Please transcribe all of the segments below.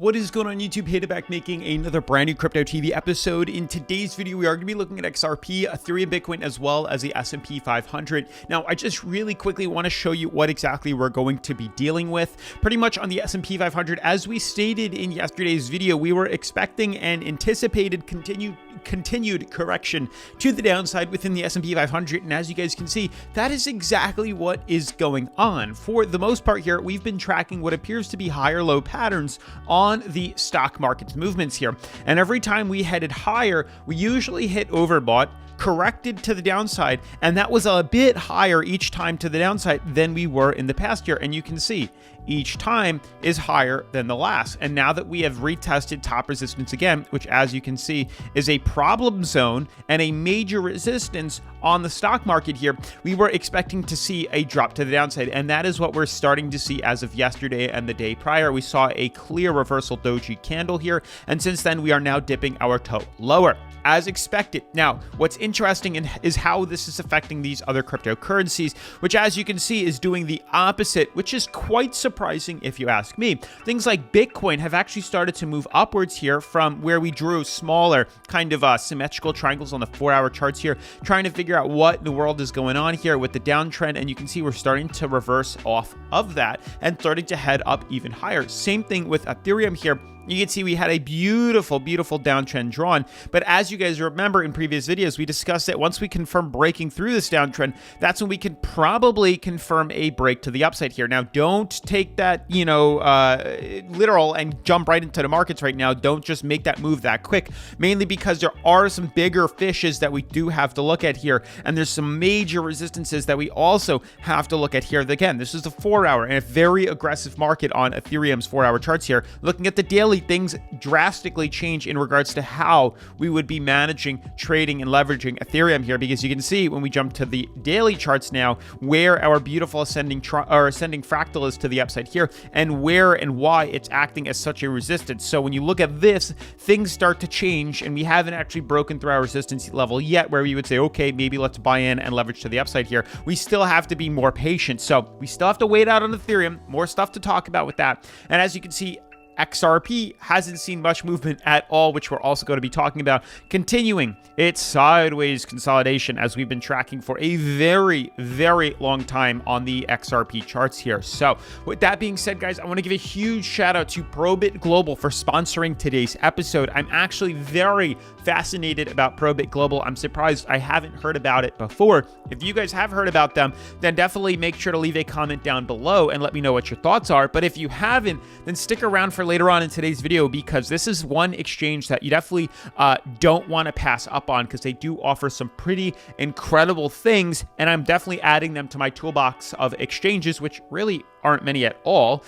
What is going on YouTube? Hated back making another brand new Crypto TV episode. In today's video, we are going to be looking at XRP, Ethereum, Bitcoin, as well as the S&P 500. Now, I just really quickly want to show you what exactly we're going to be dealing with. Pretty much on the S&P 500, as we stated in yesterday's video, we were expecting and anticipated continued correction to the downside within the S&P 500. And as you guys can see, that is exactly what is going on. For the most part here, we've been tracking what appears to be higher low patterns on the stock market's movements here. And every time we headed higher, we usually hit overbought, corrected to the downside, and that was a bit higher each time to the downside than we were in the past year. And you can see each time is higher than the last. And now that we have retested top resistance again, which as you can see is a problem zone and a major resistance on the stock market here, we were expecting to see a drop to the downside. And that is what we're starting to see as of yesterday and the day prior. We saw a clear reversal doji candle here. And since then, we are now dipping our toe lower, as expected. Now, what's interesting is how this is affecting these other cryptocurrencies, which as you can see is doing the opposite, which is quite surprising if you ask me. Things like Bitcoin have actually started to move upwards here from where we drew smaller kind of symmetrical triangles on the 4-hour charts here, trying to figure out what in the world is going on here with the downtrend. And you can see we're starting to reverse off of that and starting to head up even higher. Same thing with Ethereum here. You can see we had a beautiful downtrend drawn. But as you guys remember in previous videos, we discussed that once we confirm breaking through this downtrend, that's when we can probably confirm a break to the upside here. Now, don't take that, literal and jump right into the markets right now. Don't just make that move that quick, mainly because there are some bigger fishes that we do have to look at here. And there's some major resistances that we also have to look at here. Again, this is the 4-hour and a very aggressive market on Ethereum's 4-hour charts here. Looking at the daily, things drastically change in regards to how we would be managing, trading, and leveraging Ethereum here, because you can see when we jump to the daily charts now where our beautiful ascending fractal is to the upside here, and where and why it's acting as such a resistance. So when you look at this, things start to change, and we haven't actually broken through our resistance level yet where we would say, okay, maybe let's buy in and leverage to the upside here. We still have to be more patient. So we still have to wait out on Ethereum. More stuff to talk about with that. And as you can see, XRP hasn't seen much movement at all, which we're also going to be talking about, continuing its sideways consolidation as we've been tracking for a very long time on the XRP charts here. So with that being said, guys, I want to give a huge shout out to PROBIT Global for sponsoring today's episode. I'm actually very fascinated about PROBIT Global. I'm surprised I haven't heard about it before. If you guys have heard about them, then definitely make sure to leave a comment down below and let me know what your thoughts are. But if you haven't, then stick around for later on in today's video, because this is one exchange that you definitely don't want to pass up on, because they do offer some pretty incredible things, and I'm definitely adding them to my toolbox of exchanges, which really aren't many at all,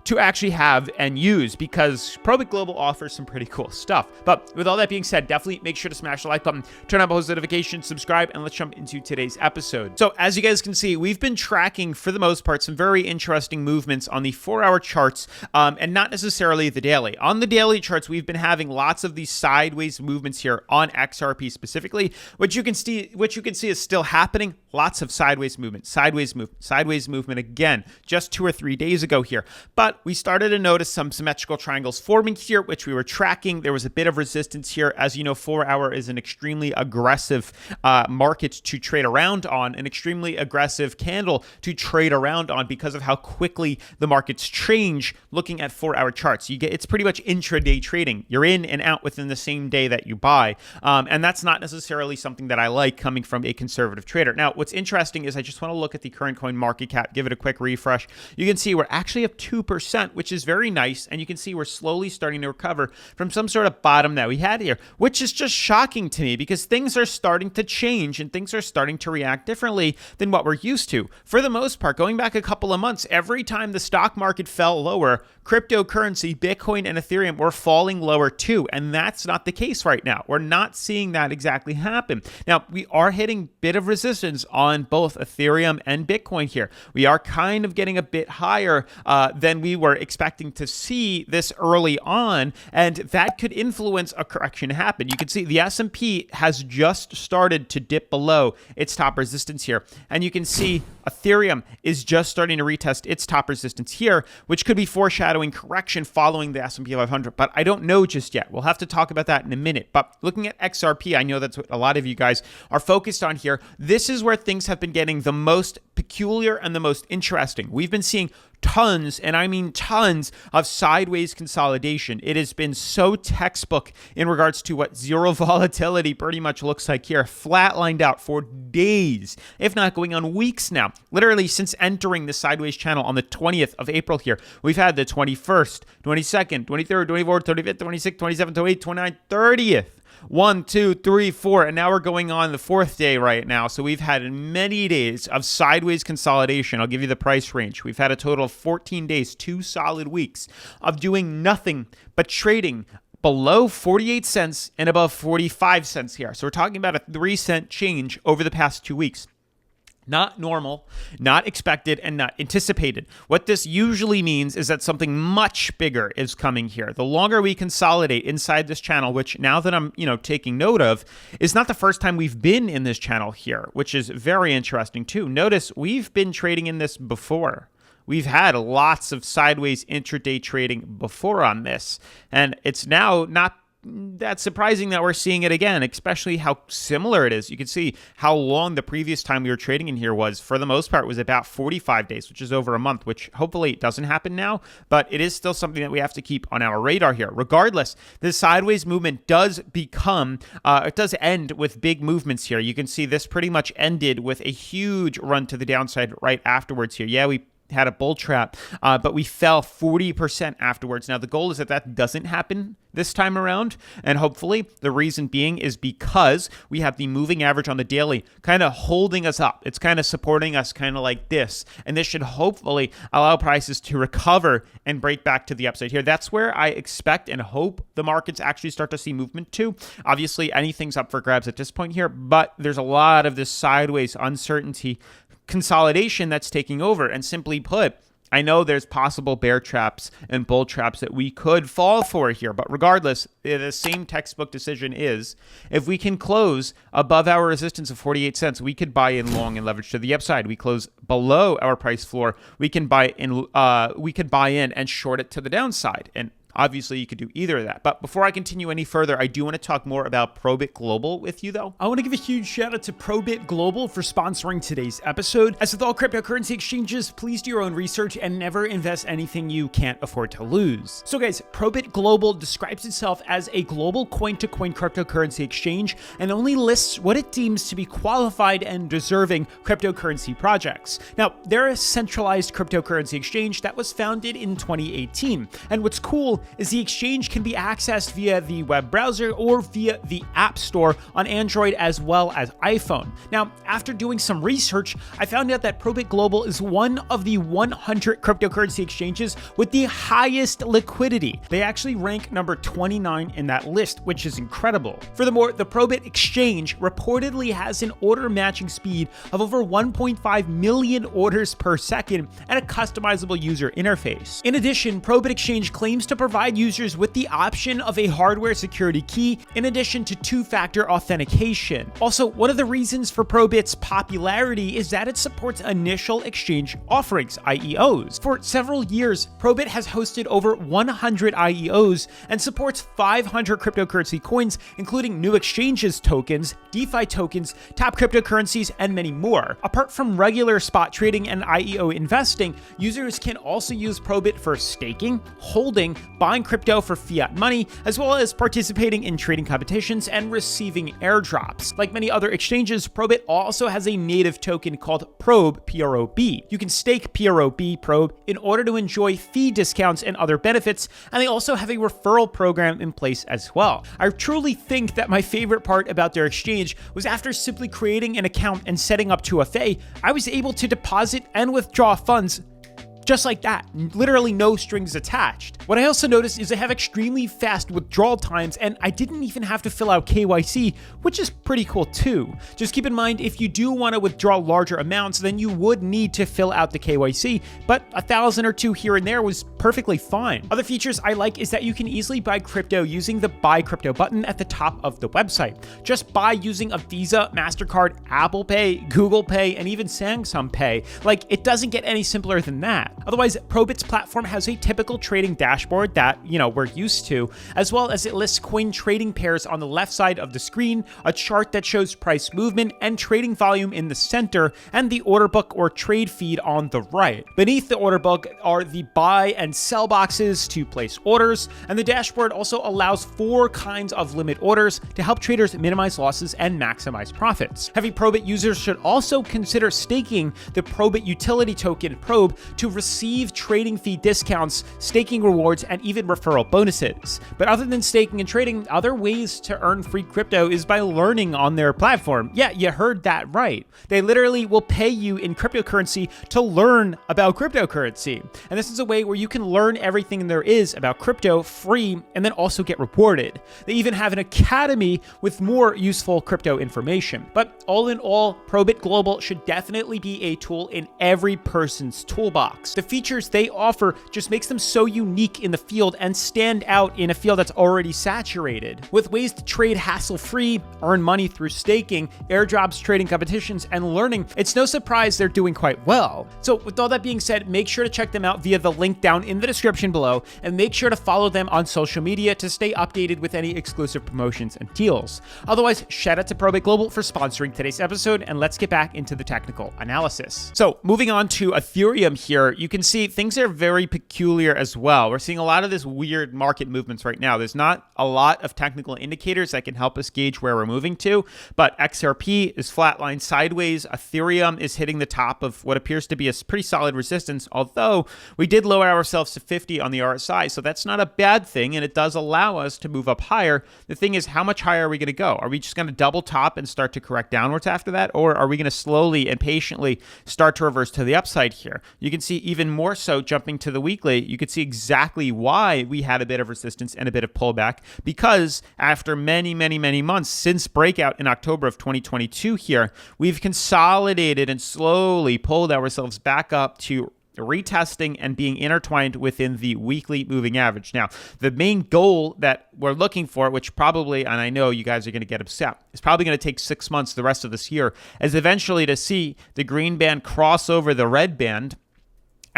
to actually have and use, because PROBIT Global offers some pretty cool stuff. But with all that being said, definitely make sure to smash the like button, turn on post notifications, subscribe, and let's jump into today's episode. So as you guys can see, we've been tracking, for the most part, some very interesting movements on the 4-hour charts, and not necessarily the daily. On the daily charts, we've been having lots of these sideways movements here on XRP specifically, which you can see is still happening. Lots of sideways movement again, just 2 or 3 days ago here. But we started to notice some symmetrical triangles forming here, which we were tracking. There was a bit of resistance here. As you know, 4-hour is an extremely aggressive market to trade around on, an extremely aggressive candle to trade around on, because of how quickly the markets change looking at 4-hour charts. It's pretty much intraday trading. You're in and out within the same day that you buy. And that's not necessarily something that I like coming from a conservative trader. Now, what's interesting is I just want to look at the current coin market cap, give it a quick refresh. You can see we're actually up 2%, which is very nice. And you can see we're slowly starting to recover from some sort of bottom that we had here, which is just shocking to me, because things are starting to change and things are starting to react differently than what we're used to. For the most part, going back a couple of months, every time the stock market fell lower, cryptocurrency, Bitcoin and Ethereum were falling lower too. And that's not the case right now. We're not seeing that exactly happen. Now, we are hitting a bit of resistance on both Ethereum and Bitcoin here. We are kind of getting going a bit higher than we were expecting to see this early on, and that could influence a correction happen. You can see the S&P has just started to dip below its top resistance here, and you can see Ethereum is just starting to retest its top resistance here, which could be foreshadowing correction following the S&P 500, but I don't know just yet. We'll have to talk about that in a minute. But looking at XRP, I know that's what a lot of you guys are focused on here. This is where things have been getting the most peculiar and the most interesting. We've been seeing tons, and I mean tons, of sideways consolidation. It has been so textbook in regards to what zero volatility pretty much looks like here. Flatlined out for days, if not going on weeks now. Literally since entering the sideways channel on the 20th of April here, we've had the 21st, 22nd, 23rd, 24th, 25th, 26th, 27th, 28th, 29th, 30th. 1, 2, 3, 4, and now we're going on the 4th day right now. So we've had many days of sideways consolidation. I'll give you the price range. We've had a total of 14 days, 2 solid weeks of doing nothing but trading below 48 cents and above 45 cents here. So we're talking about a 3-cent change over the past 2 weeks. Not normal, not expected, and not anticipated. What this usually means is that something much bigger is coming here. The longer we consolidate inside this channel, which now that I'm, taking note of, is not the first time we've been in this channel here, which is very interesting too. Notice we've been trading in this before. We've had lots of sideways intraday trading before on this, and it's now not that's surprising that we're seeing it again, especially how similar it is. You can see how long the previous time we were trading in here was. For the most part, was about 45 days, which is over a month, which hopefully it doesn't happen now, but it is still something that we have to keep on our radar here. Regardless, this sideways movement does it does end with big movements here. You can see this pretty much ended with a huge run to the downside right afterwards here. Yeah, we had a bull trap, but we fell 40% afterwards. Now, the goal is that that doesn't happen this time around, and hopefully the reason being is because we have the moving average on the daily kind of holding us up. It's kind of supporting us kind of like this, and this should hopefully allow prices to recover and break back to the upside here. That's where I expect and hope the markets actually start to see movement to. Obviously, anything's up for grabs at this point here, but there's a lot of this sideways uncertainty consolidation that's taking over. And simply put, I know there's possible bear traps and bull traps that we could fall for here, but regardless, the same textbook decision is if we can close above our resistance of 48 cents, we could buy in long and leverage to the upside. We close below our price floor, we can buy in and short it to the downside. And obviously, you could do either of that. But before I continue any further, I do want to talk more about PROBIT Global with you, though. I want to give a huge shout out to PROBIT Global for sponsoring today's episode. As with all cryptocurrency exchanges, please do your own research and never invest anything you can't afford to lose. So guys, PROBIT Global describes itself as a global coin-to-coin cryptocurrency exchange and only lists what it deems to be qualified and deserving cryptocurrency projects. Now, they're a centralized cryptocurrency exchange that was founded in 2018. And what's cool is the exchange can be accessed via the web browser or via the App Store on Android as well as iPhone. Now, after doing some research, I found out that PROBIT Global is one of the 100 cryptocurrency exchanges with the highest liquidity. They actually rank number 29 in that list, which is incredible. Furthermore, the PROBIT exchange reportedly has an order matching speed of over 1.5 million orders per second and a customizable user interface. In addition, PROBIT exchange claims to provide users with the option of a hardware security key in addition to two-factor authentication. Also, one of the reasons for PROBIT's popularity is that it supports initial exchange offerings, IEOs. For several years, PROBIT has hosted over 100 IEOs and supports 500 cryptocurrency coins, including new exchanges tokens, DeFi tokens, top cryptocurrencies, and many more. Apart from regular spot trading and IEO investing, users can also use PROBIT for staking, holding, buying crypto for fiat money, as well as participating in trading competitions and receiving airdrops. Like many other exchanges, PROBIT also has a native token called PROB, P-R-O-B. You can stake PROB, PROB, in order to enjoy fee discounts and other benefits, and they also have a referral program in place as well. I truly think that my favorite part about their exchange was after simply creating an account and setting up 2FA, I was able to deposit and withdraw funds Just like that, literally no strings attached. What I also noticed is they have extremely fast withdrawal times, and I didn't even have to fill out KYC, which is pretty cool too. Just keep in mind, if you do want to withdraw larger amounts, then you would need to fill out the KYC, but 1,000 or 2 here and there was perfectly fine. Other features I like is that you can easily buy crypto using the Buy Crypto button at the top of the website. Just buy using a Visa, MasterCard, Apple Pay, Google Pay, and even Samsung Pay. Like, it doesn't get any simpler than that. Otherwise, PROBIT's platform has a typical trading dashboard that, we're used to, as well as it lists coin trading pairs on the left side of the screen, a chart that shows price movement and trading volume in the center, and the order book or trade feed on the right. Beneath the order book are the buy and sell boxes to place orders, and the dashboard also allows 4 kinds of limit orders to help traders minimize losses and maximize profits. Heavy PROBIT users should also consider staking the PROBIT utility token PROB to receive trading fee discounts, staking rewards, and even referral bonuses. But other than staking and trading, other ways to earn free crypto is by learning on their platform. Yeah, you heard that right. They literally will pay you in cryptocurrency to learn about cryptocurrency. And this is a way where you can learn everything there is about crypto free and then also get rewarded. They even have an academy with more useful crypto information. But all in all, PROBIT Global should definitely be a tool in every person's toolbox. The features they offer just makes them so unique in the field and stand out in a field that's already saturated. With ways to trade hassle-free, earn money through staking, airdrops, trading competitions, and learning, it's no surprise they're doing quite well. So with all that being said, make sure to check them out via the link down in the description below, and make sure to follow them on social media to stay updated with any exclusive promotions and deals. Otherwise, shout out to PROBIT Global for sponsoring today's episode, and let's get back into the technical analysis. So moving on to Ethereum here, you can see things are very peculiar as well. We're seeing a lot of this weird market movements right now. There's not a lot of technical indicators that can help us gauge where we're moving to, but XRP is flatlined sideways. Ethereum is hitting the top of what appears to be a pretty solid resistance, although we did lower ourselves to 50 on the RSI, so that's not a bad thing, and it does allow us to move up higher. The thing is, how much higher are we going to go? Are we just going to double top and start to correct downwards after that, or are we going to slowly and patiently start to reverse to the upside here? You can see even more so jumping to the weekly, you can see exactly why we had a bit of resistance and a bit of pullback, because after many months since breakout in October of 2022 here, we've consolidated and slowly pulled ourselves back up to retesting and being intertwined within the weekly moving average. Now, the main goal that we're looking for, which probably, and I know you guys are going to get upset, is probably going to take 6 months the rest of this year, is eventually to see the green band cross over the red band,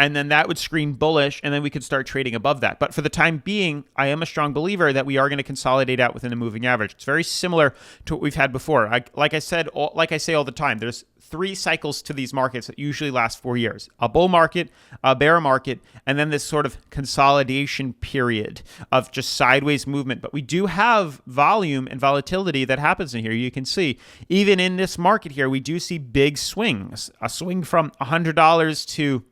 and then that would screen bullish, and then we could start trading above that. But for the time being, I am a strong believer that we are going to consolidate out within the moving average. It's very similar to what we've had before. Like I say all the time, there's 3 cycles to these markets that usually last 4 years: a bull market, a bear market, and then this sort of consolidation period of just sideways movement. But we do have volume and volatility that happens in here. You can see even in this market here, we do see big swings. A swing from $100 to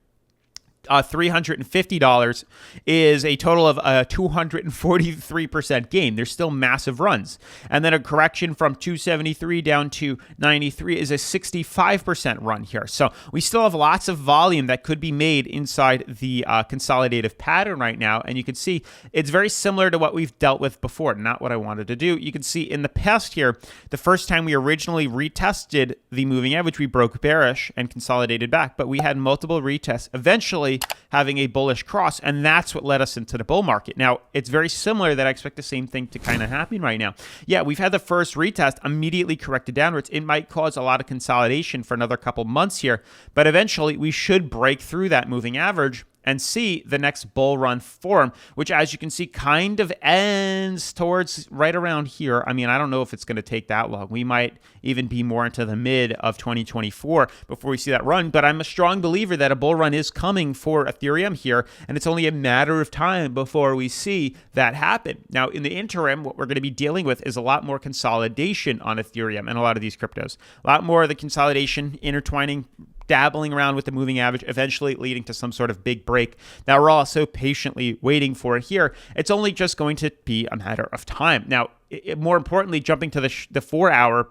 $350 is a total of a 243% gain. There's still massive runs. And then a correction from 273 down to 93 is a 65% run here. So we still have lots of volume that could be made inside the consolidative pattern right now. And you can see it's very similar to what we've dealt with before, not what I wanted to do. You can see in the past here, the first time we originally retested the moving average, we broke bearish and consolidated back, but we had multiple retests, eventually having a bullish cross, and that's what led us into the bull market. Now, it's very similar that I expect the same thing to kind of happen right now. Yeah, we've had the first retest immediately corrected downwards. It might cause a lot of consolidation for another couple months here, but eventually we should break through that moving average and see the next bull run form, which, as you can see, kind of ends towards right around here. I mean, I don't know if it's going to take that long. We might even be more into the mid of 2024 before we see that run, but I'm a strong believer that a bull run is coming for Ethereum here, and it's only a matter of time before we see that happen. Now, in the interim, what we're going to be dealing with is a lot more consolidation on Ethereum and a lot of these cryptos. A lot more of the consolidation intertwining, dabbling around with the moving average, eventually leading to some sort of big break that we're all so patiently waiting for here. It's only just going to be a matter of time. Now, more importantly, jumping to the 4 hour,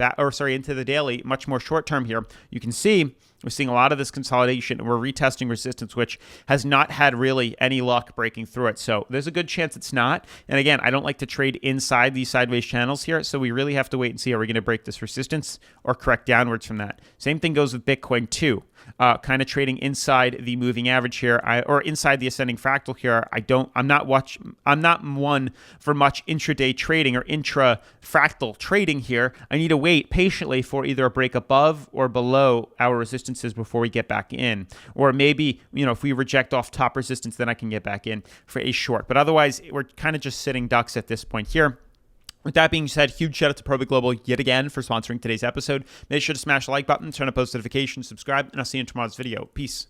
into the daily, much more short term here, you can see We're seeing a lot of this consolidation, and we're retesting resistance, which has not had really any luck breaking through it. So there's a good chance it's not. And again, I don't like to trade inside these sideways channels here, so we really have to wait and see, are we going to break this resistance or correct downwards from that? Same thing goes with Bitcoin too. Kind of trading inside the moving average here, or inside the ascending fractal here. I'm not one for much intraday trading or intra fractal trading here. I need to wait patiently for either a break above or below our resistances before we get back in, or maybe, if we reject off top resistance, then I can get back in for a short. But otherwise, we're kind of just sitting ducks at this point here. With that being said, huge shout out to PROBIT Global yet again for sponsoring today's episode. Make sure to smash the like button, turn on post notifications, subscribe, and I'll see you in tomorrow's video. Peace.